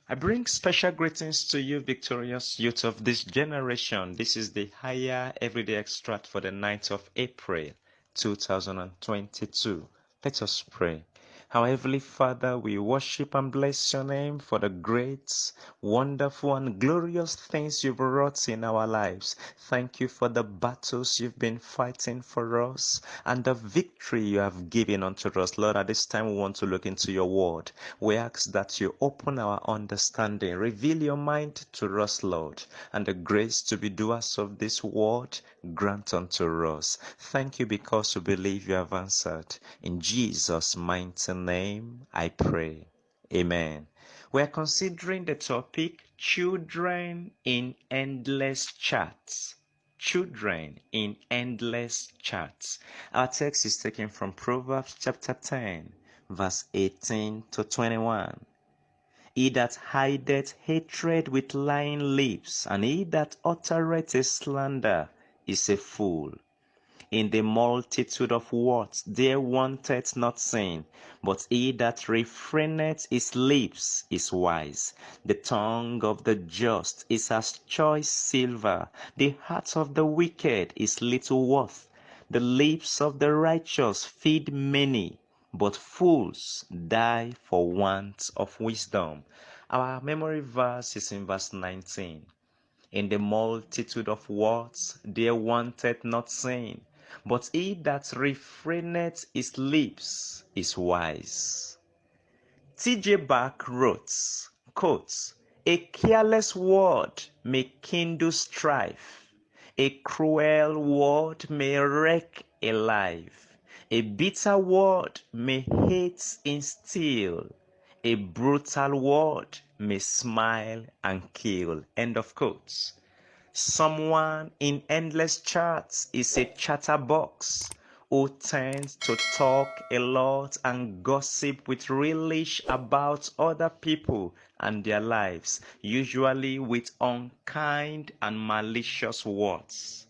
I bring special greetings to you, victorious youth of this generation. This is the higher everyday extract for the 9th of April, 2022. Let us pray. Our Heavenly Father, we worship and bless your name for the great, wonderful, and glorious things you've wrought in our lives. Thank you for the battles you've been fighting for us and the victory you have given unto us. Lord, at this time we want to look into your word. We ask that you open our understanding, reveal your mind to us, Lord, and the grace to be doers of this word grant unto us. Thank you because we believe you have answered. In Jesus' mighty name I pray. Amen. We are considering the topic children in endless chats. Children in endless chats. Our text is taken from Proverbs chapter 10, verse 18 to 21. He that hideth hatred with lying lips, and he that uttereth a slander, is a fool. In the multitude of words there wanteth not sin, but he that refraineth his lips is wise. The tongue of the just is as choice silver, the heart of the wicked is little worth. The lips of the righteous feed many, but fools die for want of wisdom. Our memory verse is in verse 19. In the multitude of words there wanteth not sin, but he that refraineth his lips is wise. T.J. Bach wrote, quote, "A careless word may kindle strife. A cruel word may wreck a life. A bitter word may hate instill. A brutal word may smile and kill." End of quotes. Someone in endless chats is a chatterbox who tends to talk a lot and gossip with relish about other people and their lives, usually with unkind and malicious words.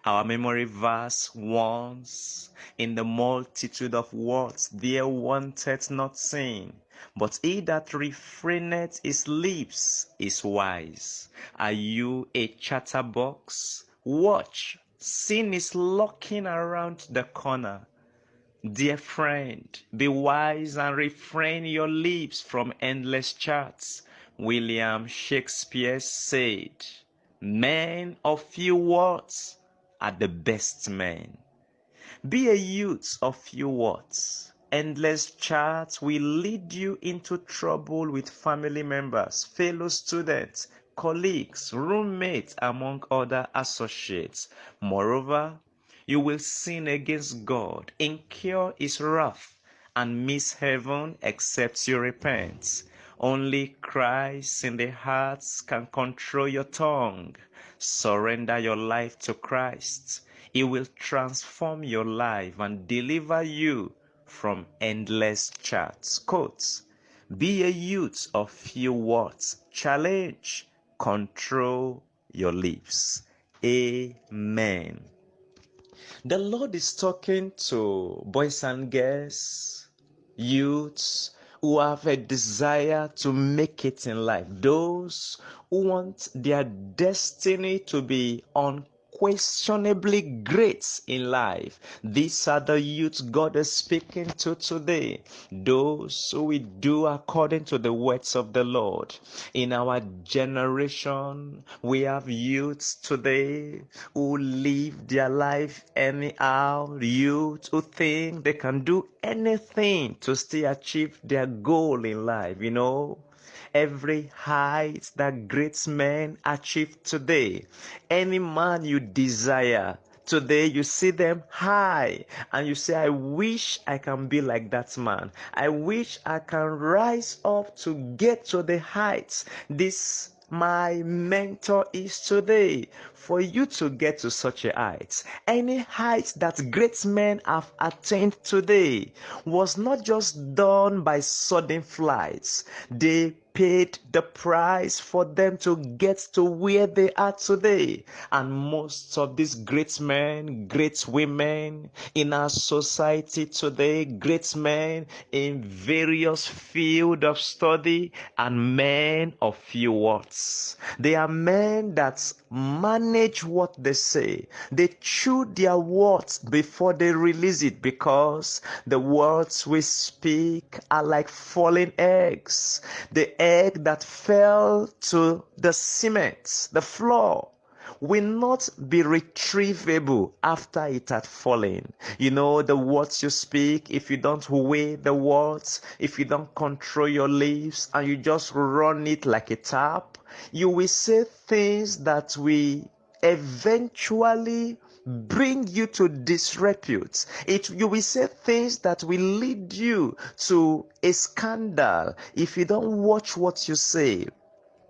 Our memory verse once, in the multitude of words there wanteth not sin, but he that refraineth his lips is wise. Are you a chatterbox? Watch, sin is lurking around the corner. Dear friend, be wise and refrain your lips from endless chats. William Shakespeare said, "Men of few words are the best men." Be a youth of few words. Endless chats will lead you into trouble with family members, fellow students, colleagues, roommates, among other associates. Moreover, you will sin against God, incur his wrath, and miss heaven except you repent. Only Christ in the hearts can control your tongue. Surrender your life to Christ. He will transform your life and deliver you from endless chats. Quotes, be a youth of few words. Challenge, control your lips. Amen. The Lord is talking to boys and girls, youths who have a desire to make it in life, those who want their destiny to be unquestionably great in life. These are the youths God is speaking to today, those who will do according to the words of the Lord. In our generation, we have youths today who live their life anyhow, youth who think they can do anything to still achieve their goal in life, Every height that great men achieve today, any man you desire, today you see them high and you say, I wish I can be like that man. I wish I can rise up to get to the heights this my mentor is today. For you to get to such a height, any height that great men have attained today was not just done by sudden flights. They paid the price for them to get to where they are today. And most of these great men, great women in our society today, great men in various fields of study and men of few words. They are men that manage what they say. They chew their words before they release it, because the words we speak are like falling eggs. The egg that fell to the cement, the floor, will not be retrievable after it had fallen. You know, the words you speak, if you don't weigh the words, if you don't control your lips and you just run it like a tap, you will say things that will eventually bring you to disrepute. You will say things that will lead you to a scandal if you don't watch what you say.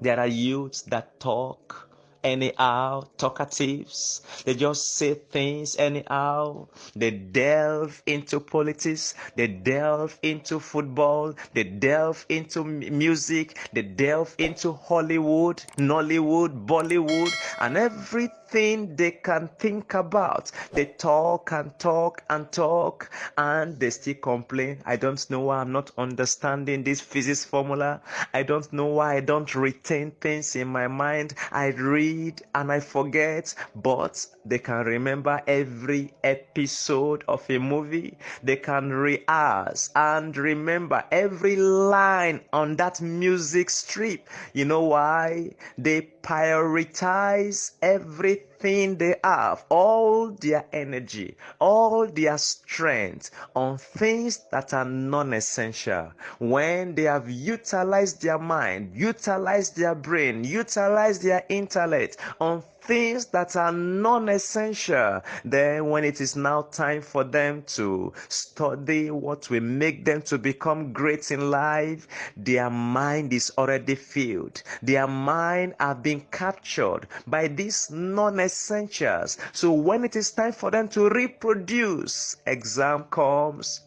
There are youths that talk anyhow, talkatives. They just say things anyhow. They delve into politics. They delve into football. They delve into music. They delve into Hollywood, Nollywood, Bollywood, and everything they can think about. They talk and talk and talk, and they still complain. I don't know why I'm not understanding this physics formula. I don't know why I don't retain things in my mind. I read and I forget, but they can remember every episode of a movie. They can rehearse and remember every line on that music strip. You know why? They prioritize everything they have, all their energy, all their strength on things that are non-essential. When they have utilized their mind, utilized their brain, utilized their intellect on things that are non-essential, then when it is now time for them to study what will make them to become great in life, their mind is already filled. Their mind have been captured by these non-essentials. So when it is time for them to reproduce, exam comes,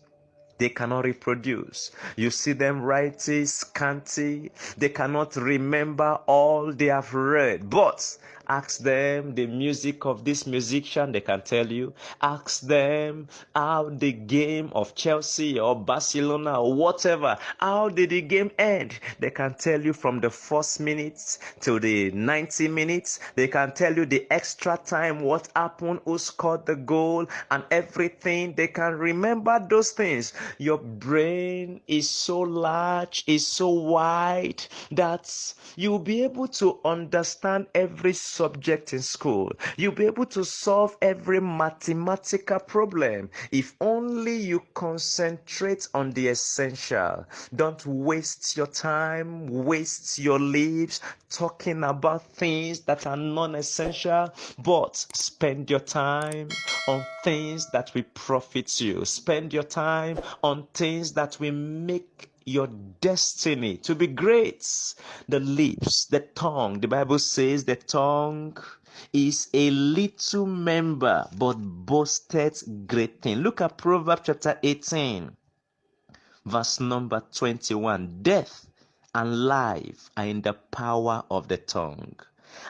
they cannot reproduce. You see them writing scanty. They cannot remember all they have read. But ask them the music of this musician, they can tell you. Ask them how the game of Chelsea or Barcelona or whatever, how did the game end? They can tell you from the first minutes to the 90 minutes. They can tell you the extra time, what happened, who scored the goal, and everything. They can remember those things. Your brain is so large, is so wide, that you'll be able to understand every subject in school. You'll be able to solve every mathematical problem if only you concentrate on the essential. Don't waste your time, waste your lives talking about things that are non-essential, but spend your time on things that will profit you. Spend your time on things that will make your destiny to be great. The lips, the tongue, the Bible says the tongue is a little member but boasteth great thing. Look at Proverbs chapter 18, verse number 21. Death and life are in the power of the tongue,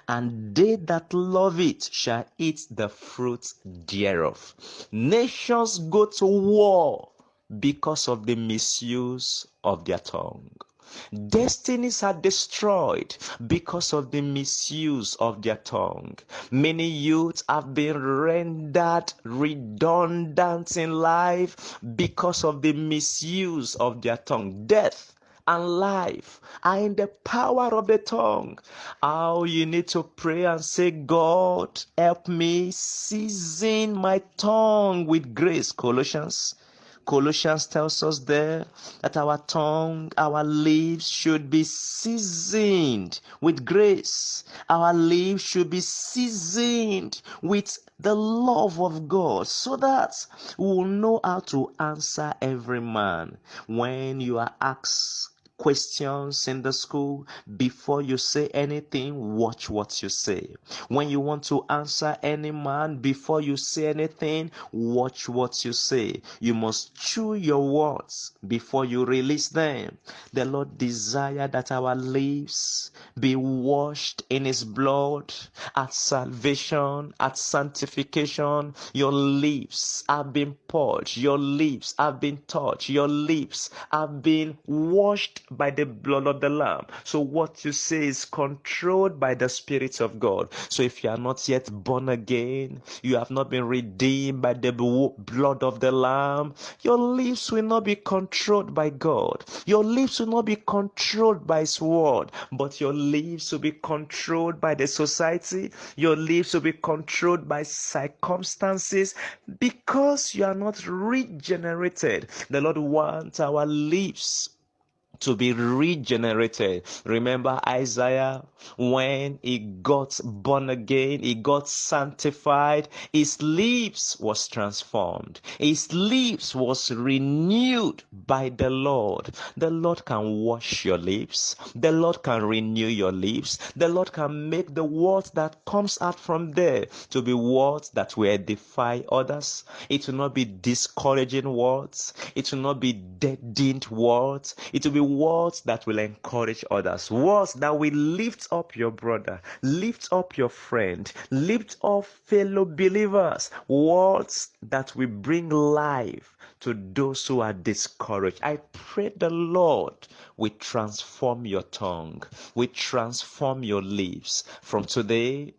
and they that love it shall eat the fruit thereof. Nations go to war because of the misuse of their tongue. Destinies are destroyed because of the misuse of their tongue. Many youths have been rendered redundant in life because of the misuse of their tongue. Death and life are in the power of the tongue. How you need to pray and say, God, help me season my tongue with grace. Colossians tells us there that our tongue, our lips should be seasoned with grace. Our lips should be seasoned with the love of God, so that we will know how to answer every man when you are asked questions in the school, before you say anything, watch what you say. When you want to answer any man, before you say anything, watch what you say. You must chew your words before you release them. The Lord desires that our lips be washed in His blood at salvation, at sanctification. Your lips have been purged, your lips have been touched, your lips have been washed by the blood of the Lamb. So what you say is controlled by the Spirit of God. So if you are not yet born again, you have not been redeemed by the blood of the Lamb, your lips will not be controlled by God. Your lips will not be controlled by His word, but your lips will be controlled by the society. Your lips will be controlled by circumstances, because you are not regenerated. The Lord wants our lips to be regenerated. Remember Isaiah, when he got born again, he got sanctified, his lips was transformed, his lips was renewed by the Lord. The Lord can wash your lips, the Lord can renew your lips, the Lord can make the words that comes out from there to be words that will edify others. It will not be discouraging words, it will not be deadened words, it will be words that will encourage others, words that will lift up your brother, lift up your friend, lift up fellow believers, words that will bring life to those who are discouraged. I pray the Lord will transform your tongue, will transform your lips. From today,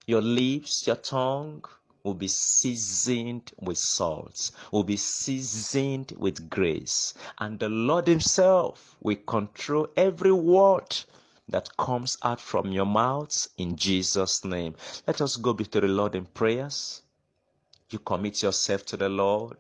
your lips, your tongue will be seasoned with salt, will be seasoned with grace. And the Lord Himself will control every word that comes out from your mouths in Jesus' name. Let us go before the Lord in prayers. You commit yourself to the Lord.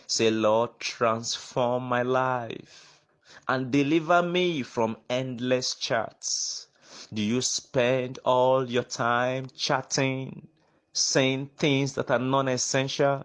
Say, Lord, transform my life and deliver me from endless chats. Do you spend all your time chatting, saying things that are non-essential?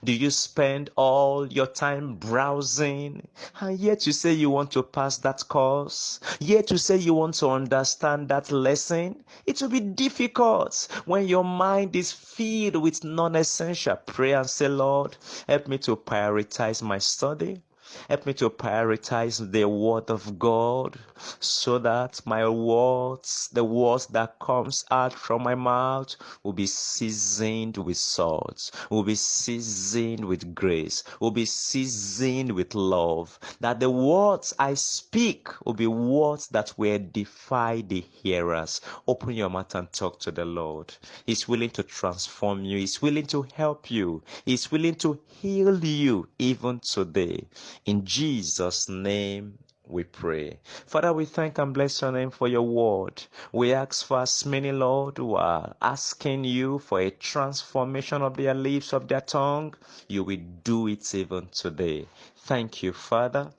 Do you spend all your time browsing, and yet you say you want to pass that course? Yet you say you want to understand that lesson? It will be difficult when your mind is filled with non-essential. Pray and say, Lord, help me to prioritize my study. Help me to prioritize the word of God, so that my words, the words that comes out from my mouth, will be seasoned with salt, will be seasoned with grace, will be seasoned with love. That the words I speak will be words that will edify the hearers. Open your mouth and talk to the Lord. He's willing to transform you. He's willing to help you. He's willing to heal you even today. In Jesus' name we pray. Father, we thank and bless your name for your word. We ask for as many, Lord, who are asking you for a transformation of their lips, of their tongue. You will do it even today. Thank you, Father.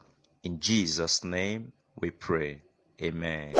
In Jesus' name we pray. Amen.